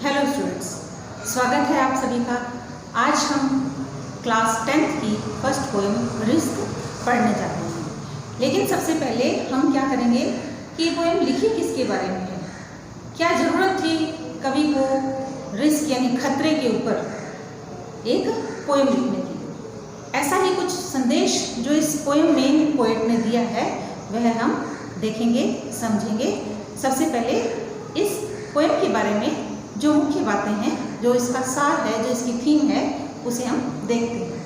Hello students, स्वागत है आप सभी का। आज हम क्लास 10th की फर्स्ट पोएम रिस्क पढ़ने जा रहे हैं। लेकिन सबसे पहले हम क्या करेंगे कि ये पोएम लिखी किसके बारे में है, क्या ज़रूरत थी कवि को रिस्क यानी खतरे के ऊपर एक पोएम लिखने की। ऐसा ही कुछ संदेश जो इस पोएम में पोएट ने दिया है वह हम देखेंगे, समझेंगे। सबसे पहले इस पोएम के बारे में जो मुख्य बातें हैं, जो इसका सार है, जो इसकी थीम है, उसे हम देखते हैं।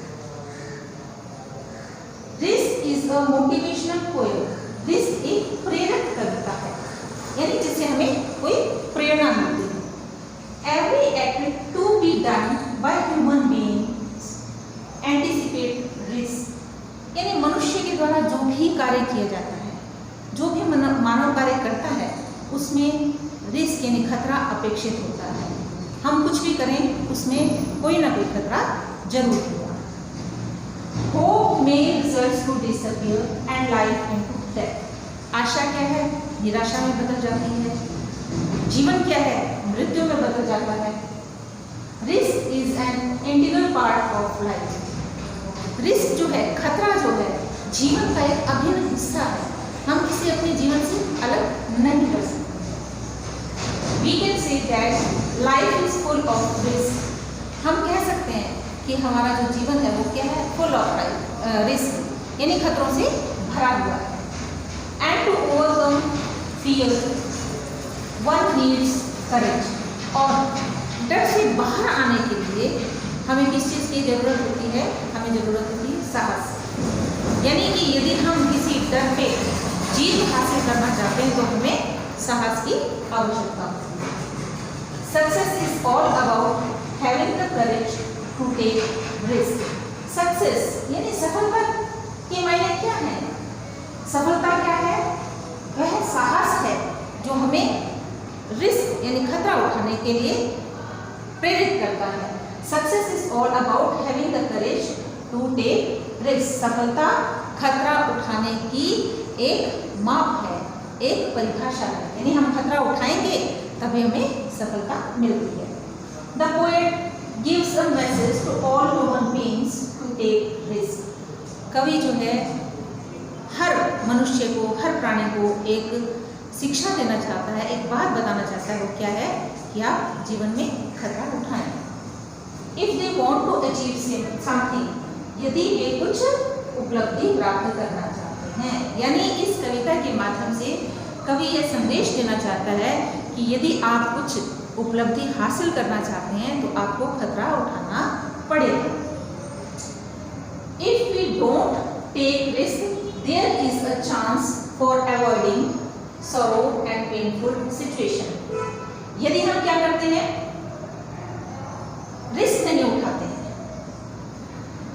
Risk is a motivational poem. Risk एक प्रेरक कविता है, यानी जिससे हमें कोई प्रेरणा मिलती है। Every act to be done by human beings anticipate risk, यानी मनुष्य के द्वारा जो भी कार्य किया जाता है, जो भी मानव कार्य करता है, उसमें रिस्क यानी खतरा अपेक्षित होता है। हम कुछ भी करें उसमें कोई ना कोई खतरा जरूर होगा। Hope make results to disappear and life into death. आशा क्या है, निराशा में बदल जाती है। जीवन क्या है, मृत्यु में बदल जाता है। Risk is an integral part of life. Risk जो है, खतरा जो है, जीवन का एक अभिन्न हिस्सा है। हम किसी अपने जीवन से अलग नहीं कर सकते। We can say that life is full of risk. हम कह सकते हैं कि हमारा जो जीवन है वो क्या है, full of risk, यानी खतरों से भरा हुआ है। And to overcome fear, one needs courage. और डर से बाहर आने के लिए हमें किस चीज़ की जरूरत होती है? हमें जरूरत होती है साहस। यानी कि यदि हम किसी डर पे जीत हासिल करना चाहते हैं तो हमें साहस की आवश्यकता होती है। Success is all about having the courage to take risk. Success यानी सफलता के मायने क्या है? सफलता क्या है? वह साहस है जो हमें रिस्क यानी खतरा उठाने के लिए प्रेरित करता है। Success is all about having the courage to take risk. सफलता खतरा उठाने की एक माप है, एक परिभाषा है, यानी हम खतरा उठाएंगे तभी हमें सफलता मिलती है। The poet gives a message to all human beings to take risk. कवि जो है हर मनुष्य को, हर प्राणी को एक शिक्षा देना चाहता है, एक बात बताना चाहता है। वो क्या है कि आप जीवन में खतरा उठाएं। If they want to achieve something, यदि वे कुछ उपलब्धि प्राप्त करना चाहते हैं, यानी इस कविता के माध्यम से कवि यह संदेश देना चाहता है कि यदि आप कुछ उपलब्धि हासिल करना चाहते हैं तो आपको खतरा उठाना पड़ेगा। If we don't take risk, there is a chance for avoiding sorrow and painful situation. यदि हम क्या करते हैं, रिस्क नहीं उठाते हैं,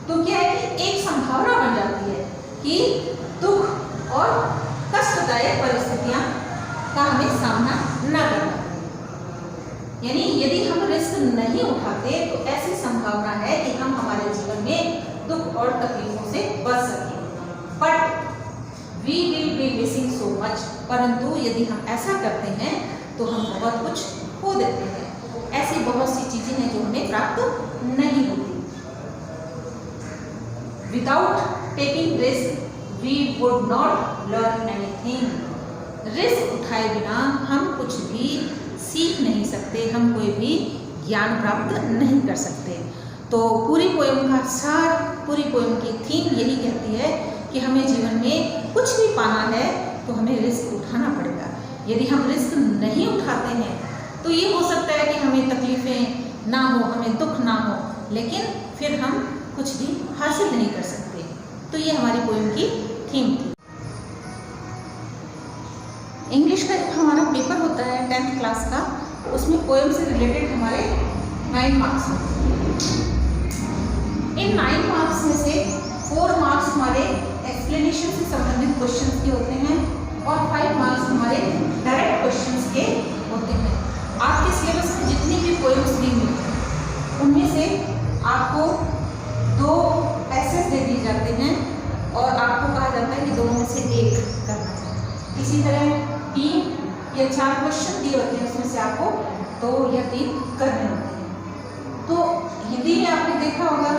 तो क्या है कि एक संभावना बन जाती है कि दुख और कष्टदायक परिस्थितियां का हमें सामना न करना पड़े। यानी यदि हम रिस्क नहीं उठाते तो ऐसी संभावना है कि हम हमारे जीवन में दुख और तकलीफों से बच सकें। But we will be missing so much. परंतु यदि हम ऐसा करते हैं तो हम बहुत कुछ खो देते हैं। ऐसी बहुत सी चीजें हैं जो हमें प्राप्त नहीं होती। Without taking risk we would not learn anything. Risk उठाए बिना हम कुछ भी सीख नहीं सकते, हम कोई भी ज्ञान प्राप्त नहीं कर सकते। तो पूरी पोएम का सार, पूरी पोएम की थीम यही कहती है कि हमें जीवन में कुछ भी पाना है तो हमें रिस्क उठाना पड़ेगा। यदि हम रिस्क नहीं उठाते हैं तो ये हो सकता है कि हमें तकलीफें ना हो, हमें दुख ना हो, लेकिन फिर हम कुछ भी हासिल नहीं कर सकते। तो ये हमारी पोएम की थीम थी। इंग्लिश का जो हमारा पेपर होता है 10th क्लास का, उसमें पोएम से रिलेटेड हमारे 9 मार्क्स होते हैं। इन 9 मार्क्स में से 4 मार्क्स हमारे एक्सप्लेनेशन से संबंधित क्वेश्चंस के होते हैं और 5 मार्क्स हमारे डायरेक्ट क्वेश्चंस के होते हैं। आपके सिलेबस में जितनी भी पोएम्स दी हुई हैं उनमें से आपको 2 एसेस दे दिए जाते हैं और आपको कहा जाता है कि दोनों में से एक करना है। इसी तरह 3 या 4 4 क्वेश्चन दिए होते हैं उसमें से आपको 2 या 3 करने होते हैं। तो हिंदी में आपने देखा होगा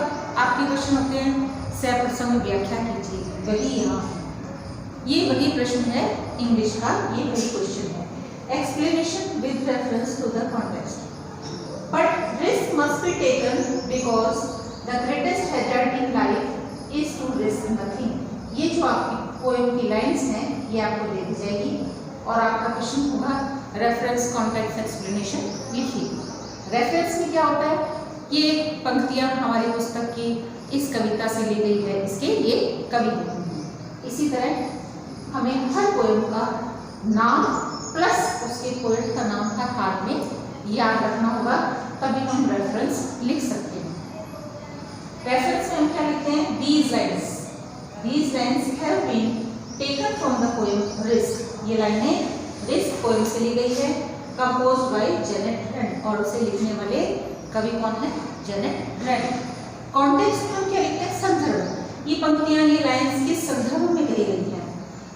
आपके क्वेश्चन होते हैं सप्रसंग व्याख्या कीजिए, वही यहाँ ये वही प्रश्न है इंग्लिश का, ये वही क्वेश्चन है। Explanation with reference to the context, but risk must be taken because the greatest hazard in life is to risk nothing. ये जो आपकी पोएम की लाइंस हैं ये आपको दे दी जाएगी और आपका क्वेश्चन होगा रेफरेंस कॉन्टेक्स्ट एक्सप्लेनेशन लिखिए। रेफरेंस में क्या होता है, ये पंक्तियां हमारी पुस्तक की इस कविता से ली गई है, इसके ये कवि हैं। इसी तरह हमें हर पोएम का नाम प्लस उसके पोएट का नाम हर हाथ में याद रखना होगा, तभी हम रेफरेंस लिख सकते हैं। रेफरेंस में हम क्या लिखते हैं, these lines have been taken from the poem risk. ये लाइनें रिस्क पोएम से ली गई है, कंपोज्ड बाय जेनेट ब्रैंड, और उसे लिखने वाले कवि कौन है, जेनेट ब्रैंड। कॉन्टेक्स्ट में हम क्या लिखते हैं, संदर्भ। ये पंक्तियां ये लाइंस किस संदर्भ में कही गई हैं।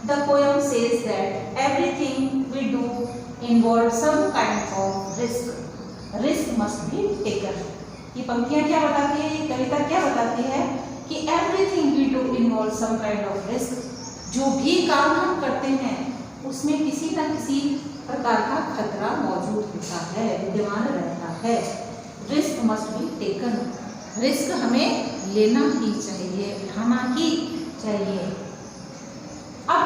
The poem says that everything we do involves some kind of risk. Risk must be taken. ये पंक्तियां क्या बताती है, ये कविता क्या बताती है कि everything we do involves some kind of risk. जो भी काम हम करते हैं उसमें किसी न किसी प्रकार का खतरा मौजूद होता है, विद्यमान रहता है। Risk must be taken, risk हमें लेना ही चाहिए, उठाना ही चाहिए। अब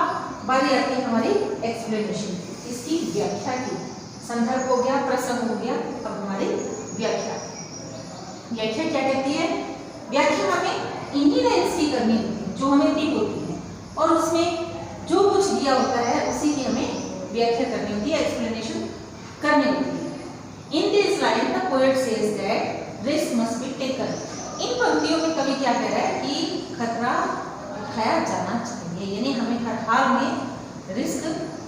बारी आती है हमारी एक्सप्लेनेशन, इसकी व्याख्या की। संदर्भ हो गया, प्रसंग हो गया, अब हमारी व्याख्या। व्याख्या क्या कहती है, व्याख्या हमें इन्हीं लाइन्स की करनी होती है जो हमें दी होती है, और उसमें जो कुछ दिया होता है उसी की हमें व्याख्या करनी होती है, एक्सप्लेनेशन करनी होती है। In this line the poet says that risk must be taken. इन पंक्तियों में कवि क्या कह रहा है कि खतरा उठाया जाना चाहिए, यानी हमें हर हाल में रिस्क,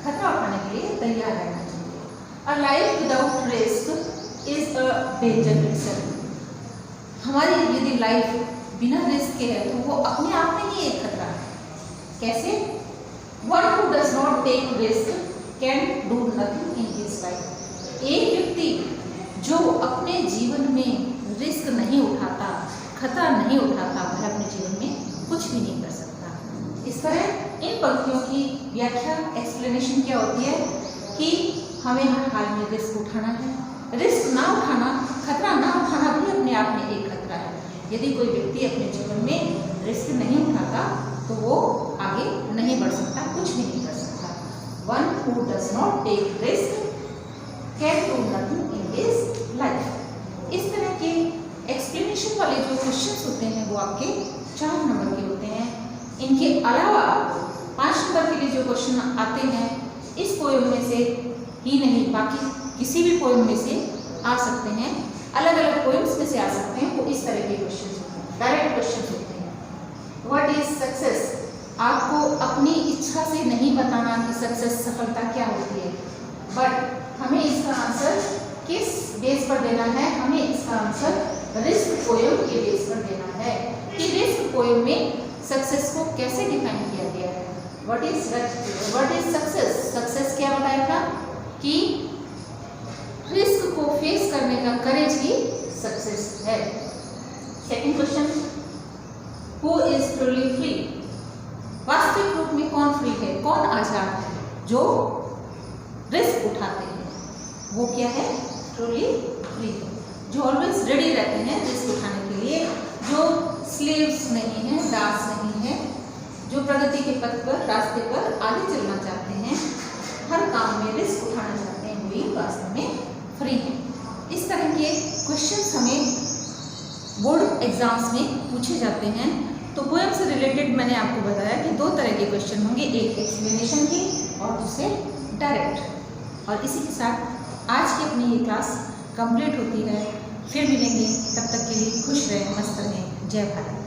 खतरा उठाने के लिए तैयार रहना चाहिए। A life without risk is a danger itself. हमारी यदि लाइफ बिना रिस्क के है तो वो अपने आप में ही एक खतरा है। कैसे? One who does not take risk can do nothing in his life. एक व्यक्ति जो अपने जीवन में रिस्क नहीं उठाता, खतरा नहीं उठाता, वह अपने जीवन में कुछ भी नहीं कर सकता। इस तरह इन पंक्तियों की व्याख्या, एक्सप्लेनेशन क्या होती है कि हमें हर हाल में रिस्क उठाना है। रिस्क ना उठाना, खतरा ना उठाना भी अपने आप में एक खतरा है। यदि कोई व्यक्ति अपने जीवन में रिस्क नहीं उठाता तो वो आगे नहीं बढ़ सकता, कुछ भी नहीं कर सकता। One who does not take risk can do nothing in his life. इस तरह के एक्सप्लेनेशन वाले जो क्वेश्चंस होते हैं वो आपके 4 नंबर के होते हैं। इनके अलावा 5 नंबर के लिए जो क्वेश्चन आते हैं इस पोएम में से ही नहीं, बाकी किसी भी पोएम में से आ सकते हैं, अलग अलग पोएम्स में से आ सकते हैं। वो इस तरह के क्वेश्चन होते हैं, डायरेक्ट क्वेश्चन होते हैं। What is success? आपको अपनी इच्छा से नहीं बताना कि सक्सेस, सफलता क्या होती है, बट हमें इसका आंसर किस बेस पर देना है, हमें इसका आंसर रिस्क पोएम के बेस पर देना है कि रिस्क पोएम में सक्सेस को कैसे डिफाइन किया गया है। What is success? सक्सेस क्या बताया था कि रिस्क को फेस करने का करेज ही सक्सेस है। Second question, who is truly free? वास्तविक रूप में कौन फ्री है, कौन आजाद है? जो रिस्क उठाते हैं वो क्या है, ट्रूली फ्री है। जो ऑलवेज रेडी रहते हैं रिस्क उठाने के लिए, जो स्लेव्स नहीं हैं, दास नहीं हैं, जो प्रगति के पथ पर, रास्ते पर आगे चलना चाहते हैं, हर काम में रिस्क उठाना चाहते हैं, वही वास्तव में फ्री है। इस तरह के क्वेश्चंस हमें बोर्ड एग्जाम्स में पूछे जाते हैं। तो पोएम से रिलेटेड मैंने आपको बताया कि 2 तरह के क्वेश्चन होंगे, एक एक्सप्लेनेशन की और दूसरे डायरेक्ट। और इसी के साथ आज की अपनी ये क्लास कंप्लीट होती है। फिर मिलेंगे, तब तक के लिए खुश रहें, मस्त रहें। जय भारत।